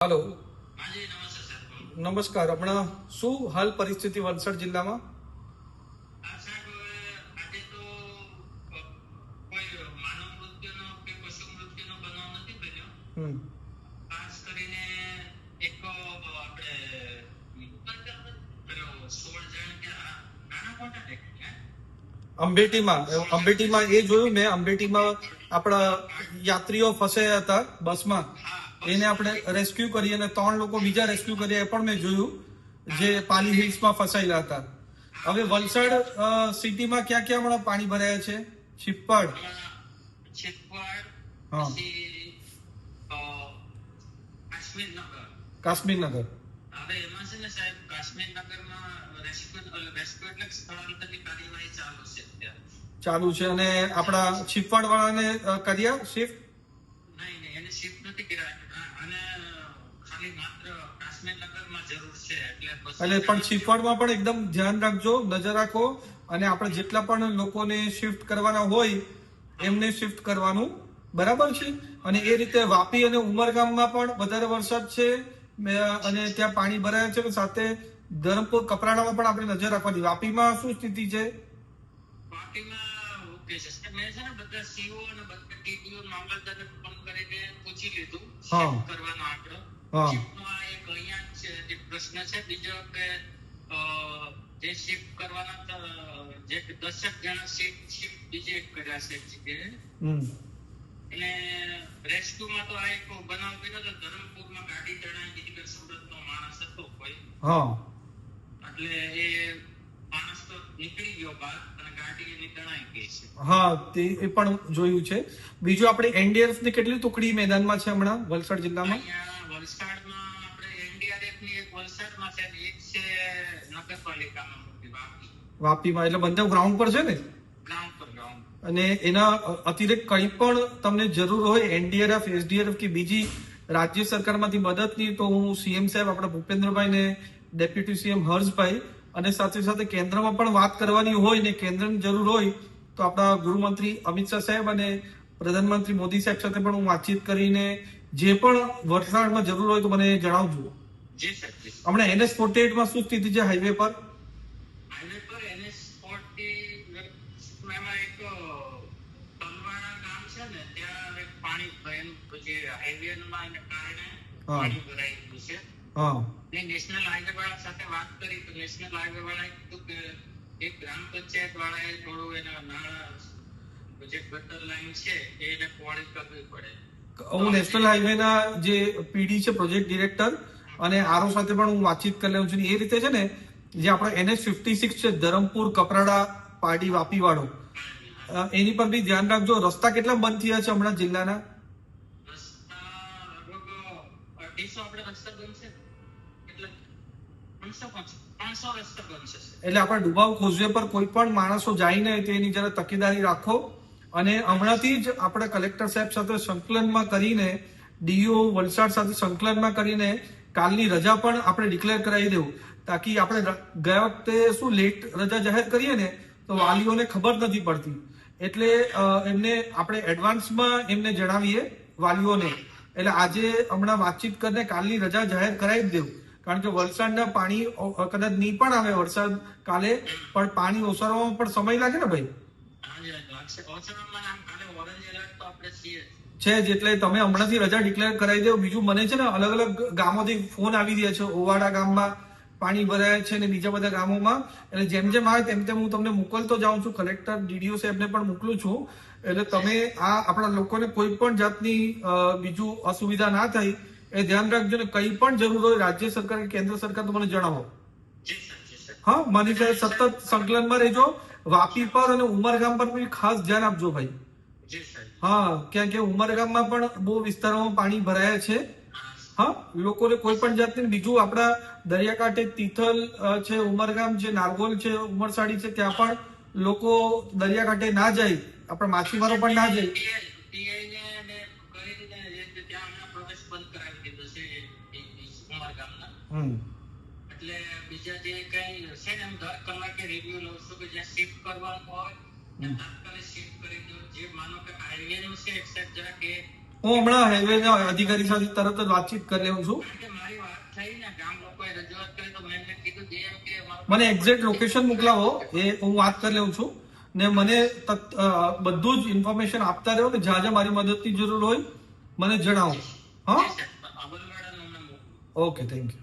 Hello हाँ जी नमस्ते sir. नमस्कार हमણાં શું હાલ પરિસ્થિતિ વલસાડ જિલ્લામાં? સાહેબ આજે તો કોઈ માનવ મૃત્યુનો કે પશુ મૃત્યુનો બનાવ નથી બન્યો. હમ ખાસ કરીને એક આપણે પેલો 16 જણ કે નાના મોટા દેખાય અંબેટીમાં એ જોયું મેં. અંબેટીમાં આપણા યાત્રીઓ ફસાયા હતા બસમાં, એને આપણે રેસ્ક્યુ કરી અને 3 લોકો બીજા રેસ્ક્યુ કર્યા એ પણ મેં જોયું, જે પાલી હિલ્સમાં ફસાયેલા હતા. હવે વલસાડ સિટીમાં ક્યાં ક્યાં હમણાં પાણી ભરાયા છે? છિપ્પાડ, હા, પછી કાશ્મીરનગર. હવે એમાં છે ને સાહેબ કાશ્મીરનગરમાં રેસ્ક્યુ એટલે સ્થળાંતરની કાર્યવાહી ચાલુ છે અત્યારે. ચાલુ છે. અને આપણા છિપ્પાડ વાળાને કર્યા શિફ્ટ? નહીં એને શિફ્ટ નથી કર્યા અને ખાલી માત્ર કાશ્મીરનગરમાં જરૂર છે એટલે પણ છિપ્પાડમાં પણ એકદમ ધ્યાન રાખજો, નજર રાખો, અને આપણે જેટલા પણ લોકોને શિફ્ટ કરવાના હોય એમને શિફ્ટ કરવાનું, બરાબર છે. અને એ રીતે વાપી અને ઉમરગામમાં પણ વધારે વરસાદ છે અને ત્યાં પાણી ભરાયા છે. સાથે ધરમપુર કપરાડામાં પણ આપણે નજર રાખવાની. વાપીમાં શું સ્થિતિ છે? વાપીમાં ઓકે છે. મેં છે ને બધા સીઓ અને બધા ટીડીઓ મામલતદારને ફોન કરીને પૂછી લીધું શિફ્ટ કરવાનો આંકડો. શિફ્ટનો આ એક અહીંયા છે જે પ્રશ્ન છે. બીજો કે જે શિફ્ટ કરવાના જે 10 જણા શિફ્ટ બીજે કર્યા છે જગ્યાએ. અને રેસ્ક્યુમાં તો આ એક બનાવ બન્યો તો ધરમપુરમાં ગાડી તણાઈ ગઈ કે સુરતનો માણસ હતો કોઈ, એટલે એ માણસ તો નીકળી ગયો બહાર અને ગાડી એની તણાઈ ગઈ છે. હા, તે એ પણ જોયું છે. બીજું આપણે એનડીઆરએફ ની કેટલી ટુકડી મેદાનમાં છે હમણાં વલસાડ જિલ્લામાં? અહીંયા વલસાડમાં આપણે એનડીઆરએફ ની એક વલસાડમાં છે અને એક છે નગરપાલિકામાં વાપીમાં. એટલે બધા ગ્રાઉન્ડ પર છે ને? ગ્રાઉન્ડ પર. અને એના અતિરિક્ત કંઈ પણ તમને જરૂર હોય એનડીઆરએફ, એસડીઆરએફ કે બીજી રાજ્ય સરકારમાંથી મદદની, તો હું સીએમ સાહેબ આપણા ભૂપેન્દ્રભાઈ ને ડેપ્યુટી સીએમ હર્ષભાઈ અને સાથે સાથે કેન્દ્રમાં પણ વાત કરવાની હોય ને કેન્દ્રની જરૂર હોય તો આપણા ગૃહમંત્રી અમિત શાહ સાહેબ અને પ્રધાનમંત્રી મોદી સાહેબ સાથે પણ હું વાતચીત કરીને જે પણ વલસાડમાં જરૂર હોય તો મને જણાવજો. હમણાં NH-48 માં શું સ્થિતિ છે હાઈવે પર? નેશનલ હાઈવે વાળા સાથે વાત કરી તો નેશનલ હાઈવે વાળાએ કીધું કે એક ગ્રામ પંચાયત વાળાએ થોડું એના નાળા જે ગટર લાઈન છે એને પહોળી કરવી પડે. હું નેશનલ હાઈવે ના જે પીડી છે પ્રોજેક્ટ ડિરેક્ટર અને આરઓ સાથે પણ હું વાતચીત કરી લઉં છું. એ રીતે છે ને જે આપણો NH-56 છે ધરમપુર કપરાડા પાડી વાપી વાળો, એની પર બી ધ્યાન રાખજો. રસ્તા કેટલા બંધ થયા છે હમણાં જિલ્લાના? એટલે આપણે ડુબાવ કોઝવે પર કોઈ પણ માણસો જાય ને તો એની જરા તકેદારી રાખો. અને હમણાંથી જ આપણે કલેક્ટર સાહેબ સાથે સંકલનમાં કરીને, ડીઓ વલસાડ સાથે સંકલનમાં કરીને કાલની રજા પણ આપણે ડિક્લેર કરાવી દેવું, તાકી આપણે ગયા વખતે શું લેટ રજા જાહેર કરીએ ને તો વાલીઓને ખબર નથી પડતી. એટલે એમને આપણે એડવાન્સમાં એમને જણાવીએ વાલીઓને. એટલે આજે હમણાં વાતચીત કરીને કાલની રજા જાહેર કરાવી જ દેવું. કારણ કે વલસાડના પાણી કદાચ નહીં પણ આવે વરસાદ કાલે, પણ પાણી ઓસરવામાં પણ સમય લાગે ને ભાઈ. છે જ. એટલે તમે હમણાંથી રજા ડિક્લેર કરાવી દો. બીજું મને છે ને અલગ અલગ ગામોથી ફોન આવી રહ્યા છે. ઓવાડા ગામમાં પાણી ભરાય છે ને બીજા બધા ગામોમાં. એટલે જેમ જેમ આવે તેમ તેમ હું તમને મોકલતો જાઉં છું. કલેક્ટર ડીડીઓ સાહેબને પણ મોકલું છું. એટલે તમે આ આપણા લોકોને કોઈ પણ જાતની બીજું અસુવિધા ના થાય એ ધ્યાન રાખજો. ને કંઈ પણ જરૂર હોય રાજ્ય સરકાર કે કેન્દ્ર સરકાર તો મને જણાવો. હા, મારી સાથે સતત સંકલનમાં રહેજો. વાપી પર અને ઉમરગામ પર બી ખાસ ધ્યાન આપજો ભાઈ. હા, ક્યાં કે ઉમરગામમાં પણ બહુ વિસ્તારોમાં પાણી ભરાયા છે. હા, લોકોને કોઈ પણ જાતની. બીજું આપણા દરિયાકાંઠે તિથલ છે, ઉમરગામ છે, નારગોલ છે, ઉમરસાડી છે, ત્યાં પણ લોકો દરિયાકાંઠે ના જાય, આપણા માછીમારો પણ ના જાય. એટલે બીજા જે કઈ છે ને દર કલાકે રિવ્યુ લઉં છું કે જ્યાં શિફ્ટ કરવાનું હોય તાત્કાલિક શિફ્ટ કરી દો. જે માનો કે હાઈવે નું છે એક્સેપ્ટ જરા કે હું હમણાં હાઈવેના અધિકારી સાથે તરત જ વાતચીત કરી લઉં છું. કારણ કે મારી વાત થઈ ને ગામ લોકોએ રજૂઆત કરી તો મેં કીધું જેમ કે મને એક્ઝેક્ટ લોકેશન મોકલાવો, એ હું વાત કરી લઉં છું ને મને બધું જ ઇન્ફોર્મેશન આપતા રહ્યો ને જ્યાં જ્યાં મારી મદદની જરૂર હોય મને જણાવો. હા, ઓકે, થેન્ક યુ.